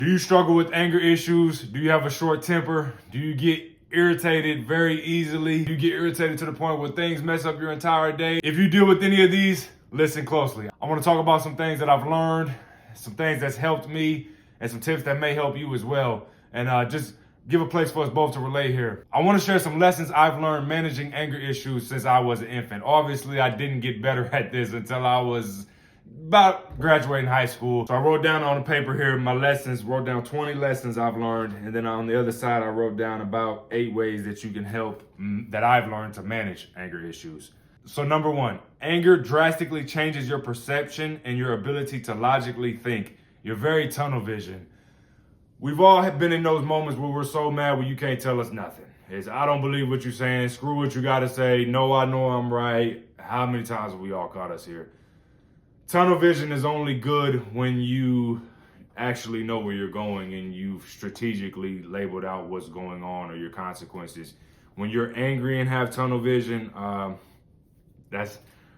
Do you struggle with anger issues? Do you have a short temper? Do you get irritated very easily? Do you get irritated to the point where things mess up your entire day? If you deal with any of these, listen closely. I want to talk about some things that I've learned, some things that's helped me, and some tips that may help you as well. And just give a place for us both to relate here. I want to share some lessons I've learned managing anger issues since I was an infant. Obviously, I didn't get better at this until I was about graduating high school. So I wrote down on the paper here my lessons, wrote down 20 lessons I've learned. And then on the other side, I wrote down about 8 ways that you can help that I've learned to manage anger issues. So number 1, anger drastically changes your perception and your ability to logically think. You're very tunnel vision. We've all been in those moments where we're so mad when you can't tell us nothing. It's, I don't believe what you're saying. Screw what you got to say. No, I know I'm right. How many times have we all caught us here? Tunnel vision is only good when you actually know where you're going and you've strategically labeled out what's going on or your consequences. When you're angry and have tunnel vision, that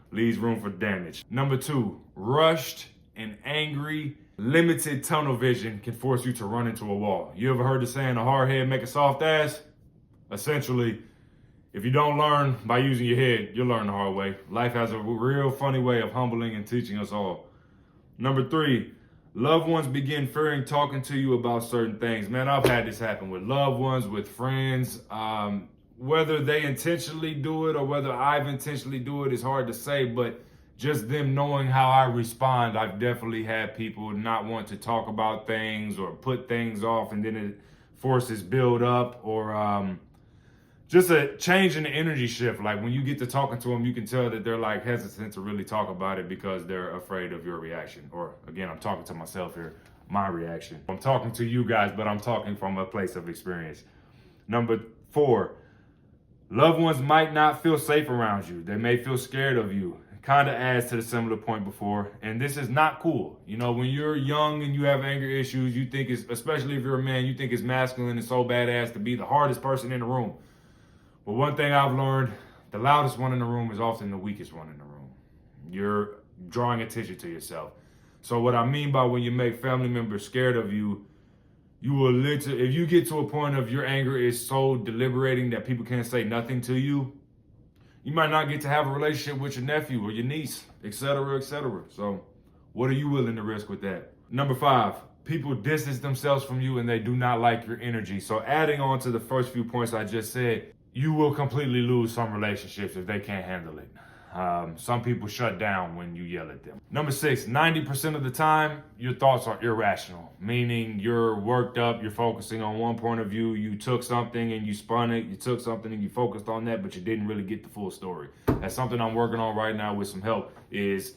leaves room for damage. Number 2, rushed and angry, limited tunnel vision can force you to run into a wall. You ever heard the saying, a hard head make a soft ass? Essentially, if you don't learn by using your head, you'll learn the hard way. Life has a real funny way of humbling and teaching us all. Number 3, loved ones begin fearing talking to you about certain things. Man, I've had this happen with loved ones, with friends. Whether they intentionally do it or whether I've intentionally do it is hard to say, but just them knowing how I respond, I've definitely had people not want to talk about things or put things off, and then it forces build up or just a change in the energy shift. Like when you get to talking to them, you can tell that they're like hesitant to really talk about it because they're afraid of your reaction. Or again, I'm talking to myself here, my reaction. I'm talking to you guys, but I'm talking from a place of experience. Number 4, loved ones might not feel safe around you. They may feel scared of you. Kind of adds to the similar point before. And this is not cool. You know, when you're young and you have anger issues, you think it's, especially if you're a man, you think it's masculine and so badass to be the hardest person in the room. But one thing I've learned, the loudest one in the room is often the weakest one in the room. You're drawing attention to yourself. So what I mean by when you make family members scared of you, you will literally, if you get to a point of your anger is so deliberating that people can't say nothing to you, you might not get to have a relationship with your nephew or your niece, etc., etc. So what are you willing to risk with that? Number 5, people distance themselves from you and they do not like your energy. So adding on to the first few points I just said, you will completely lose some relationships if they can't handle it. Some people shut down when you yell at them. Number 6, 90% of the time, your thoughts are irrational, meaning you're worked up, you're focusing on one point of view, you took something and you spun it, you took something and you focused on that, but you didn't really get the full story. That's something I'm working on right now with some help, is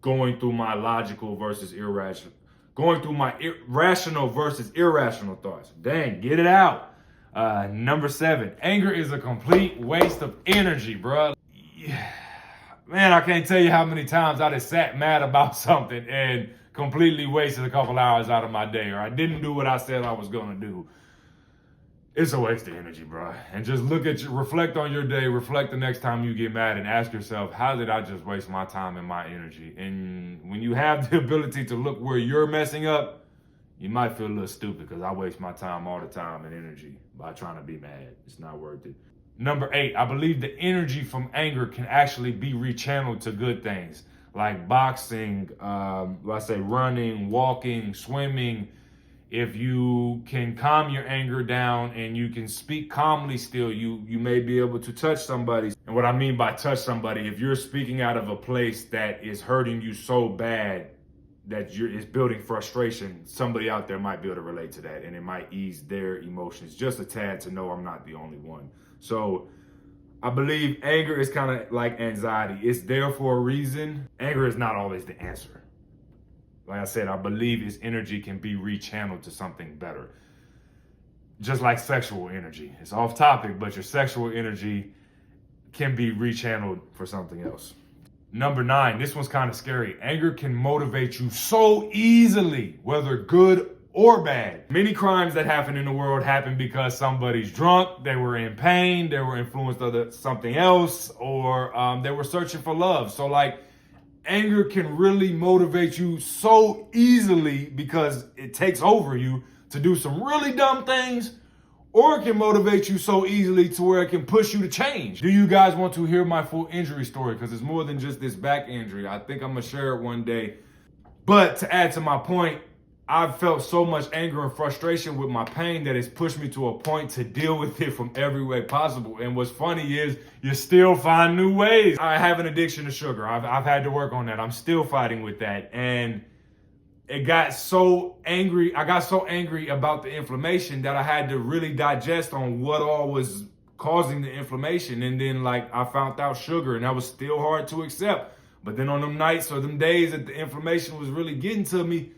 going through my logical versus irrational, going through my rational versus irrational thoughts. Dang, get it out. Number 7, anger is a complete waste of energy, bro. Yeah. Man, I can't tell you how many times I just sat mad about something and completely wasted a couple hours out of my day, or I didn't do what I said I was gonna do. It's a waste of energy, bro. And just look at you, reflect on your day, reflect the next time you get mad and ask yourself, how did I just waste my time and my energy? And when you have the ability to look where you're messing up, you might feel a little stupid because I waste my time all the time and energy by trying to be mad. It's not worth it. Number 8, I believe the energy from anger can actually be rechanneled to good things like boxing, let's say running, walking, swimming. If you can calm your anger down and you can speak calmly still, you may be able to touch somebody. And what I mean by touch somebody, if you're speaking out of a place that is hurting you so bad that it's building frustration, somebody out there might be able to relate to that and it might ease their emotions just a tad to know I'm not the only one. So I believe anger is kind of like anxiety. It's there for a reason. Anger is not always the answer. Like I said, I believe its energy can be rechanneled to something better. Just like sexual energy. It's off topic, but your sexual energy can be rechanneled for something else. Number 9, this one's kind of scary. Anger can motivate you so easily, whether good or bad. Many crimes that happen in the world happen because somebody's drunk, they were in pain, they were influenced by something else, or they were searching for love. So like Anger can really motivate you so easily because it takes over you to do some really dumb things, or it can motivate you so easily to where it can push you to change. Do you guys want to hear my full injury story? Because it's more than just this back injury. I think I'm gonna share it one day. But to add to my point, I've felt so much anger and frustration with my pain that it's pushed me to a point to deal with it from every way possible. And what's funny is you still find new ways. I have an addiction to sugar. I've had to work on that. I'm still fighting with that. And it got so angry. I got so angry about the inflammation that I had to really digest on what all was causing the inflammation. And then I found out sugar, and that was still hard to accept. But then on them nights or them days that the inflammation was really getting to me,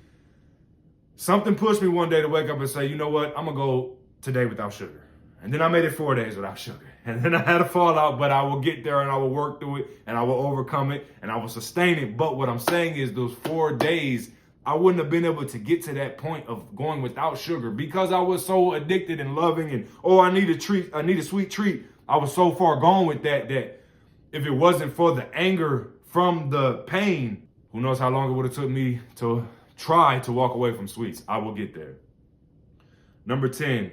something pushed me one day to wake up and say, you know what, I'm gonna go today without sugar. And then I made it 4 days without sugar. And then I had a fallout, but I will get there and I will work through it and I will overcome it and I will sustain it. But what I'm saying is those 4 days, I wouldn't have been able to get to that point of going without sugar because I was so addicted and loving and, I need a treat, I need a sweet treat. I was so far gone with that if it wasn't for the anger from the pain, who knows how long it would have took me to try to walk away from sweets. I will get there. Number 10,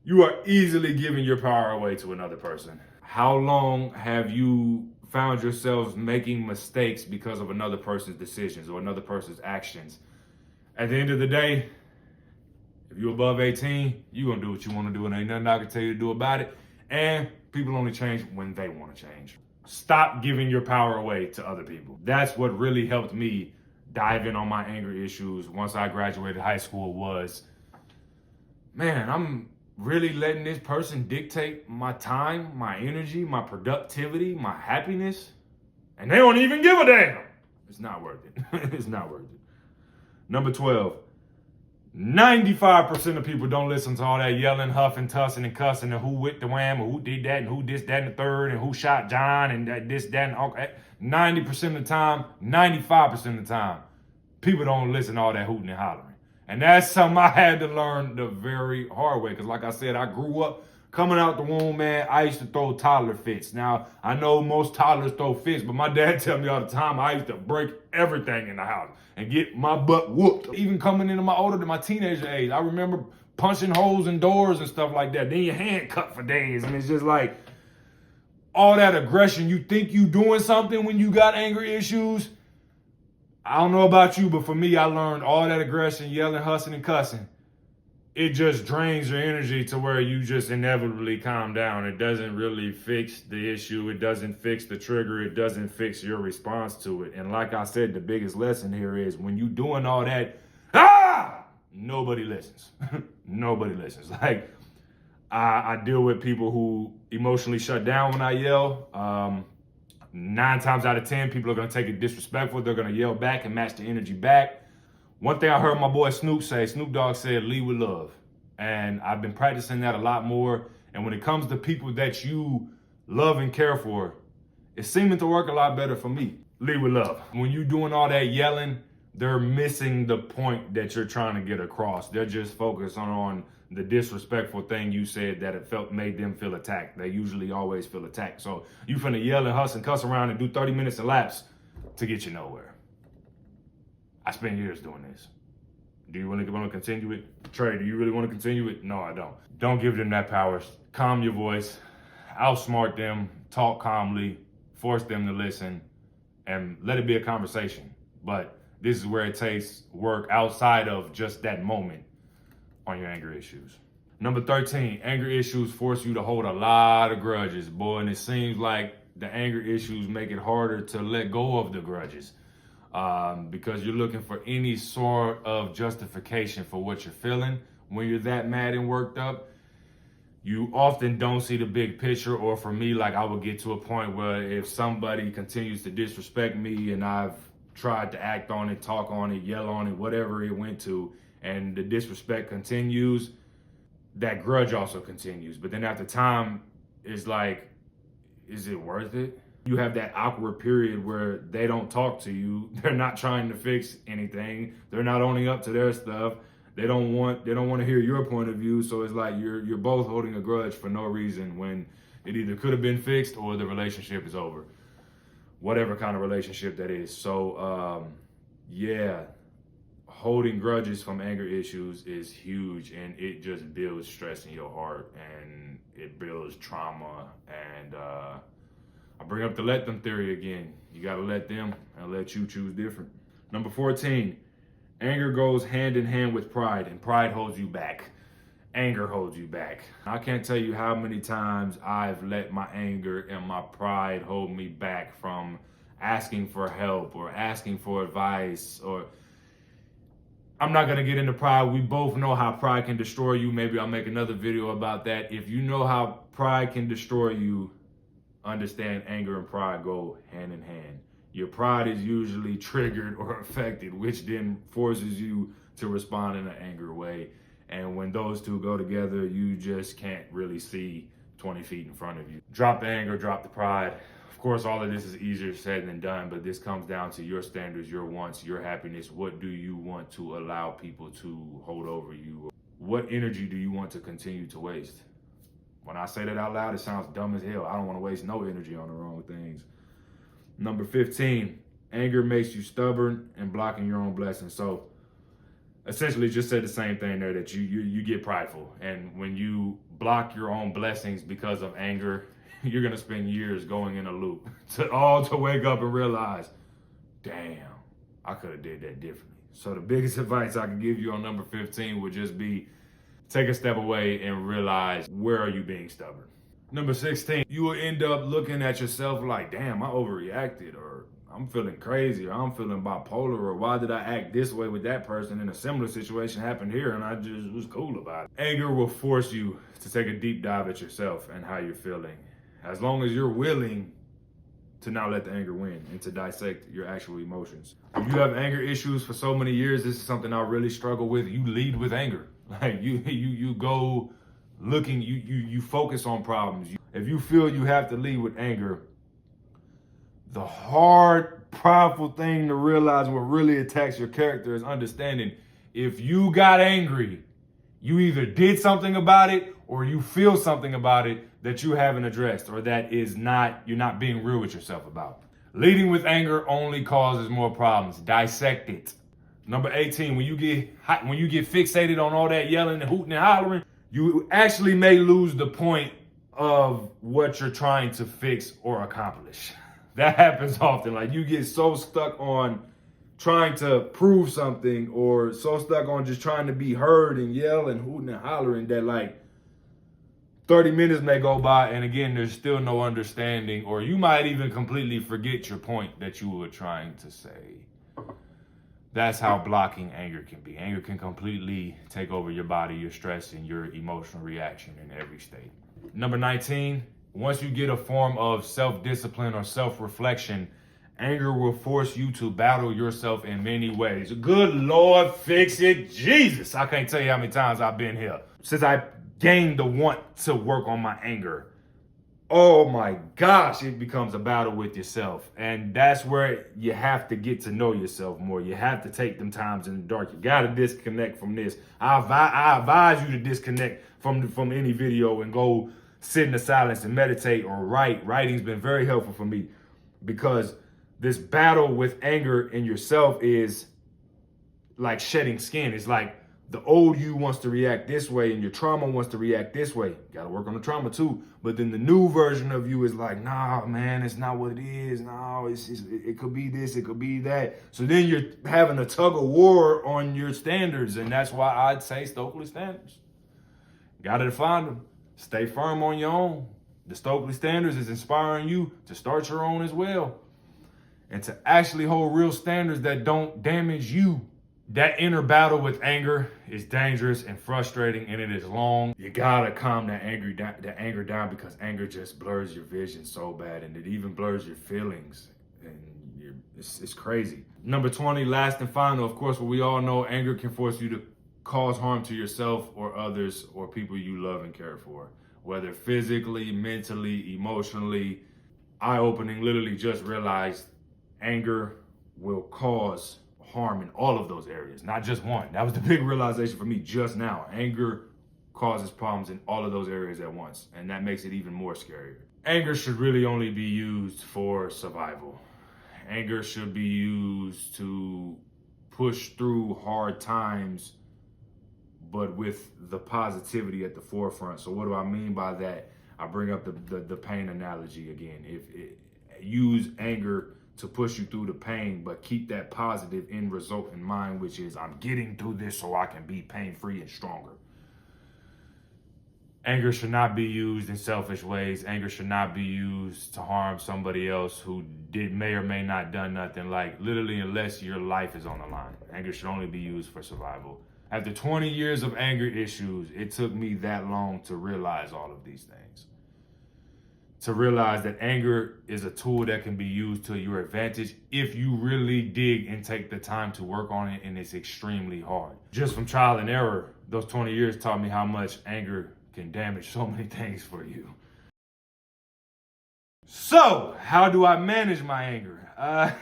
you are easily giving your power away to another person. How long have you found yourselves making mistakes because of another person's decisions or another person's actions? At the end of the day, if you're above 18, you're going to do what you want to do and ain't nothing I can tell you to do about it. And people only change when they want to change. Stop giving your power away to other people. That's what really helped me dive in on my anger issues once I graduated high school was, man, I'm really letting this person dictate my time, my energy, my productivity, my happiness, and they don't even give a damn. It's not worth it. It's not worth it. Number 12, 95% of people don't listen to all that yelling, huffing, tussing, and cussing, and who with the wham, or who did that, and who this, that, and the third, and who shot John, and that, this, that, and okay. 90% of the time, 95% of the time, people don't listen to all that hooting and hollering. And that's something I had to learn the very hard way. Because like I said, I grew up coming out the womb, man, I used to throw toddler fits. Now, I know most toddlers throw fits, but my dad tell me all the time I used to break everything in the house and get my butt whooped. Even coming into my teenager age, I remember punching holes in doors and stuff like that. Then your hand cut for days. And it's just like all that aggression. You think you doing something when you got angry issues. I don't know about you, but for me, I learned all that aggression, yelling, hussing, and cussing. It just drains your energy to where you just inevitably calm down. It doesn't really fix the issue. It doesn't fix the trigger. It doesn't fix your response to it. And like I said, the biggest lesson here is when you doing all that, nobody listens. Nobody listens. Like, I deal with people who emotionally shut down when I yell. 9 times out of 10, people are going to take it disrespectful. They're going to yell back and match the energy back. One thing I heard my boy Snoop Dogg said, lead with love. And I've been practicing that a lot more. And when it comes to people that you love and care for, it's seeming to work a lot better for me. Lead with love. When you're doing all that yelling, they're missing the point that you're trying to get across. They're just focused on the disrespectful thing you said that made them feel attacked. They usually always feel attacked. So you finna yell and huss and cuss around and do 30 minutes of laps to get you nowhere. I spent years doing this. Do you really want to continue it? Trey, do you really want to continue it? No, I don't. Don't give them that power. Calm your voice, outsmart them, talk calmly, force them to listen, and let it be a conversation. But this is where it takes work outside of just that moment on your anger issues. Number 13, anger issues force you to hold a lot of grudges, boy, and it seems like the anger issues make it harder to let go of the grudges. Because you're looking for any sort of justification for what you're feeling when you're that mad and worked up. You often don't see the big picture, or for me, like I would get to a point where if somebody continues to disrespect me and I've tried to act on it, talk on it, yell on it, whatever it went to, and the disrespect continues, that grudge also continues. But then after time, it's like, is it worth it? You have that awkward period where they don't talk to you. They're not trying to fix anything. They're not owning up to their stuff. They don't want to hear your point of view. So it's like you're both holding a grudge for no reason when it either could have been fixed or the relationship is over. whatever kind of relationship that is. So, yeah, holding grudges from anger issues is huge, and it just builds stress in your heart, and it builds trauma. And I bring up the let them theory again. You got to let them and let you choose different. Number 14, anger goes hand in hand with pride, and pride holds you back. Anger holds you back. I can't tell you how many times I've let my anger and my pride hold me back from asking for help or asking for advice. Or I'm not gonna get into pride. We both know how pride can destroy you. Maybe I'll make another video about that. If you know how pride can destroy you, understand anger and pride go hand in hand. Your pride is usually triggered or affected, which then forces you to respond in an angry way. And when those two go together, you just can't really see 20 feet in front of you. Drop the anger, drop the pride. Of course, all of this is easier said than done, but this comes down to your standards, your wants, your happiness. What do you want to allow people to hold over you? What energy do you want to continue to waste? When I say that out loud, it sounds dumb as hell. I don't want to waste no energy on the wrong things. Number 15, anger makes you stubborn and blocking your own blessings. So essentially just said the same thing there, that you get prideful. And when you block your own blessings because of anger, you're going to spend years going in a loop to wake up and realize, damn, I could have did that differently. So the biggest advice I can give you on number 15 would just be take a step away and realize, where are you being stubborn? Number 16, you will end up looking at yourself like, damn, I overreacted, or I'm feeling crazy, or I'm feeling bipolar, or why did I act this way with that person and a similar situation happened here and I just was cool about it. Anger will force you to take a deep dive at yourself and how you're feeling. As long as you're willing to not let the anger win and to dissect your actual emotions. If you have anger issues for so many years, this is something I really struggle with. You lead with anger. Like you go looking, you focus on problems. If you feel you have to lead with anger, the hard, powerful thing to realize, what really attacks your character, is understanding if you got angry, you either did something about it or you feel something about it that you haven't addressed, or that is not, you're not being real with yourself about. Leading with anger only causes more problems. Dissect it. Number 18, when you get fixated on all that yelling and hooting and hollering, you actually may lose the point of what you're trying to fix or accomplish. That happens often. Like, you get so stuck on trying to prove something, or so stuck on just trying to be heard and yell and hooting and hollering, that like 30 minutes may go by and again, there's still no understanding, or you might even completely forget your point that you were trying to say. That's how blocking anger can be. Anger can completely take over your body, your stress, and your emotional reaction in every state. Number 19, once you get a form of self-discipline or self-reflection, anger will force you to battle yourself in many ways. Good Lord, fix it, Jesus. I can't tell you how many times I've been here since I gained the want to work on my anger. Oh my gosh, it becomes a battle with yourself. And that's where you have to get to know yourself more. You have to take them times in the dark. You got to disconnect from this. I advise you to disconnect from any video and go sit in the silence and meditate or write. Writing's been very helpful for me, because this battle with anger in yourself is like shedding skin. It's like the old you wants to react this way and your trauma wants to react this way. You got to work on the trauma too. But then the new version of you is like, nah, man, it's not what it is. No, it could be this, it could be that. So then you're having a tug of war on your standards. And that's why I'd say Stokely standards. Got to define them. Stay firm on your own. The Stokely standards is inspiring you to start your own as well, and to actually hold real standards that don't damage you. That inner battle with anger is dangerous and frustrating, and it is long. You gotta calm that anger down, because anger just blurs your vision so bad, and it even blurs your feelings, and it's crazy. Number 20, last and final, of course, what we all know, anger can force you to cause harm to yourself or others or people you love and care for, whether physically, mentally, emotionally. Eye-opening, literally just realized anger will cause harm in all of those areas, not just one. That was the big realization for me just now. Anger causes problems in all of those areas at once, and that makes it even more scarier. Anger should really only be used for survival. Anger should be used to push through hard times, but with the positivity at the forefront. So what do I mean by that? I bring up the pain analogy again. Use anger to push you through the pain, but keep that positive end result in mind, which is I'm getting through this so I can be pain-free and stronger. Anger should not be used in selfish ways. Anger should not be used to harm somebody else who may or may not done nothing, like literally unless your life is on the line. Anger should only be used for survival. After 20 years of anger issues, it took me that long to realize all of these things. To realize that anger is a tool that can be used to your advantage if you really dig and take the time to work on it, and it's extremely hard. Just from trial and error, those 20 years taught me how much anger can damage so many things for you. So, how do I manage my anger?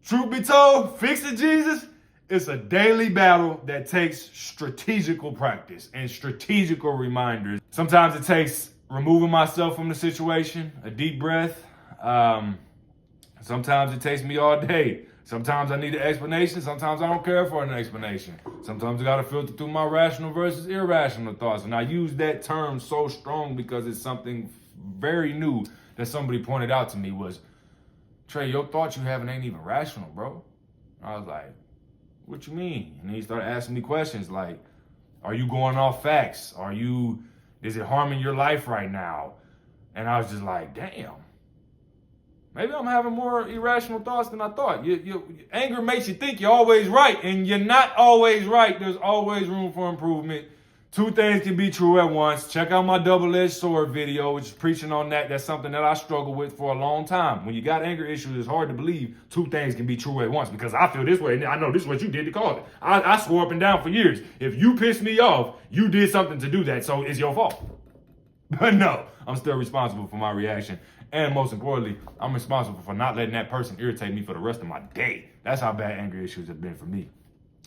Truth be told, fixing Jesus, it's a daily battle that takes strategical practice and strategical reminders. Sometimes it takes removing myself from the situation, a deep breath. Sometimes it takes me all day. Sometimes I need an explanation. Sometimes I don't care for an explanation. Sometimes I got to filter through my rational versus irrational thoughts. And I use that term so strong because it's something very new that somebody pointed out to me was, Trey, your thoughts you having ain't even rational, bro. I was like, what you mean? And he started asking me questions like, are you going off facts? Is it harming your life right now? And I was just like, damn. Maybe I'm having more irrational thoughts than I thought. Anger makes you think you're always right, and you're not always right. There's always room for improvement. Two things can be true at once. Check out my double-edged sword video, which is preaching on that. That's something that I struggle with for a long time. When you got anger issues, it's hard to believe two things can be true at once, because I feel this way, and I know this is what you did to cause it. I swore up and down for years. If you pissed me off, you did something to do that, so it's your fault. But no, I'm still responsible for my reaction. And most importantly, I'm responsible for not letting that person irritate me for the rest of my day. That's how bad anger issues have been for me.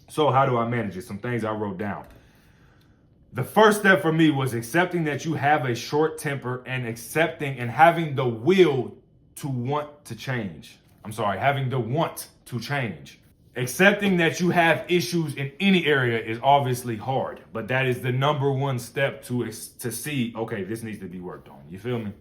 So how do I manage it? Some things I wrote down. The first step for me was accepting that you have a short temper and accepting and having the will to want to change. Having the want to change. Accepting that you have issues in any area is obviously hard, but that is the number one step to see, okay, this needs to be worked on. You feel me?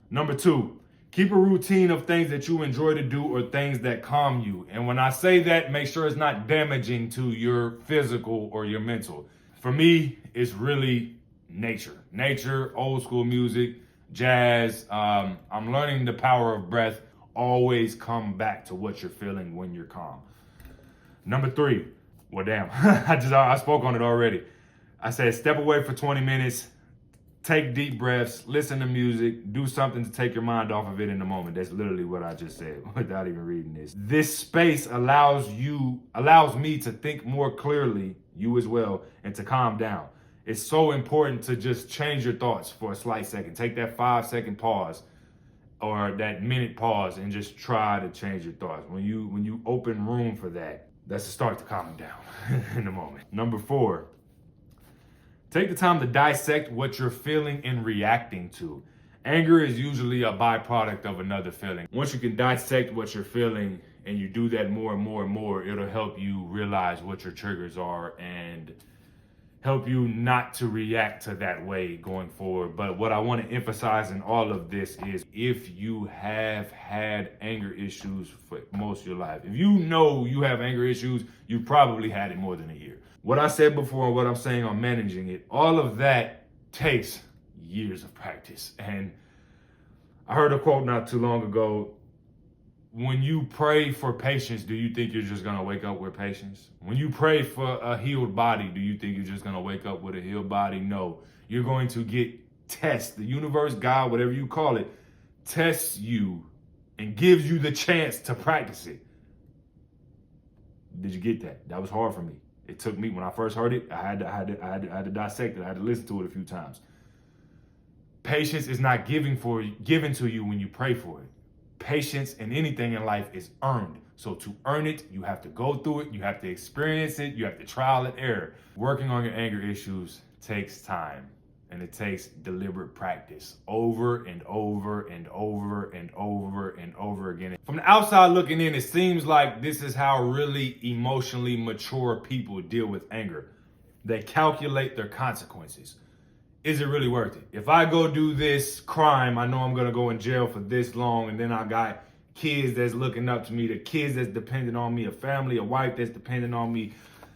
Number two, keep a routine of things that you enjoy to do or things that calm you. And when I say that, make sure it's not damaging to your physical or your mental. For me, it's really nature. Nature, old school music, jazz. I'm learning the power of breath. Always come back to what you're feeling when you're calm. Number three, well, damn, I spoke on it already. I said, step away for 20 minutes. Take deep breaths, listen to music, do something to take your mind off of it in the moment. That's literally what I just said without even reading this. This space allows me to think more clearly, you as well, and to calm down. It's so important to just change your thoughts for a slight second. Take that 5-second pause or that minute pause and just try to change your thoughts. When you open room for that, that's a start to calming down in the moment. Number four, take the time to dissect what you're feeling and reacting to. Anger is usually a byproduct of another feeling. Once you can dissect what you're feeling and you do that more and more and more, it'll help you realize what your triggers are and help you not to react to that way going forward. But what I want to emphasize in all of this is if you have had anger issues for most of your life, if you know you have anger issues, you probably had it more than a year. What I said before and what I'm saying on managing it, all of that takes years of practice. And I heard a quote not too long ago, when you pray for patience, do you think you're just going to wake up with patience? When you pray for a healed body, do you think you're just going to wake up with a healed body? No, you're going to get tests. The universe, God, whatever you call it, tests you and gives you the chance to practice it. Did you get that? That was hard for me. It took me, when I first heard it, I had to dissect it. I had to listen to it a few times. Patience is not given to you when you pray for it. Patience in anything in life is earned. So to earn it, you have to go through it. You have to experience it. You have to trial and error. Working on your anger issues takes time. And it takes deliberate practice over and over and over and over and over again. From the outside looking in, it seems like this is how really emotionally mature people deal with anger. They calculate their consequences. Is it really worth it? If I go do this crime, I know I'm gonna go in jail for this long, and then I got kids that's looking up to me, the kids that's dependent on me, a family, a wife that's dependent on me,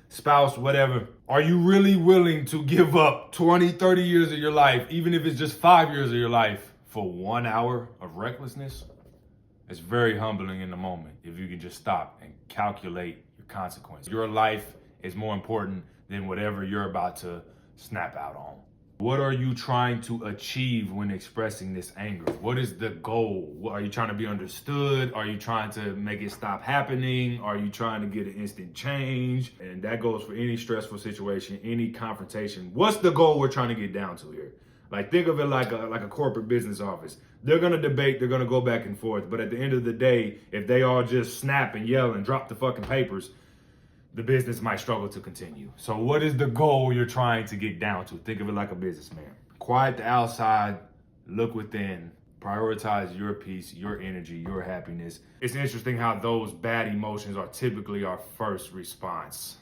spouse, whatever. Are you really willing to give up 20, 30 years of your life, even if it's just 5 years of your life, for 1 hour of recklessness? It's very humbling in the moment if you can just stop and calculate your consequences. Your life is more important than whatever you're about to snap out on. What are you trying to achieve when expressing this anger? What is the goal? Are you trying to be understood? Are you trying to make it stop happening? Are you trying to get an instant change? And that goes for any stressful situation, any confrontation. What's the goal we're trying to get down to here? Like, think of it like a corporate business office. They're gonna debate, they're gonna go back and forth, but at the end of the day, if they all just snap and yell and drop the fucking papers, the business might struggle to continue. So what is the goal you're trying to get down to? Think of it like a businessman. Quiet the outside, look within, prioritize your peace, your energy, your happiness. It's interesting how those bad emotions are typically our first response.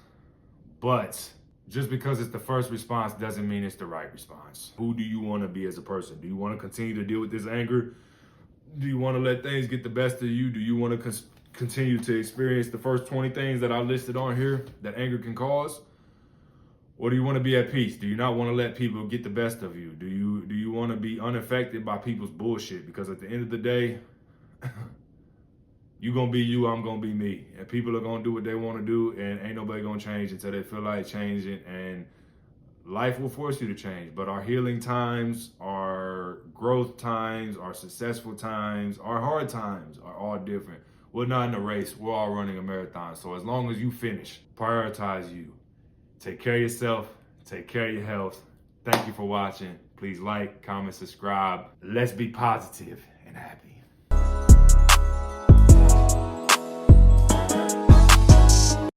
But just because it's the first response doesn't mean it's the right response. Who do you want to be as a person? Do you want to continue to deal with this anger? Do you want to let things get the best of you? Do you want to continue to experience the first 20 things that I listed on here that anger can cause? Or do you want to be at peace? Do you not want to let people get the best of you? Do you want to be unaffected by people's bullshit? Because at the end of the day, you gonna be you, I'm gonna be me. And people are gonna do what they want to do, and ain't nobody gonna change until they feel like changing. And life will force you to change. But our healing times, our growth times, our successful times, our hard times are all different. We're not in a race. We're all running a marathon. So as long as you finish, prioritize you. Take care of yourself. Take care of your health. Thank you for watching. Please like, comment, subscribe. Let's be positive and happy.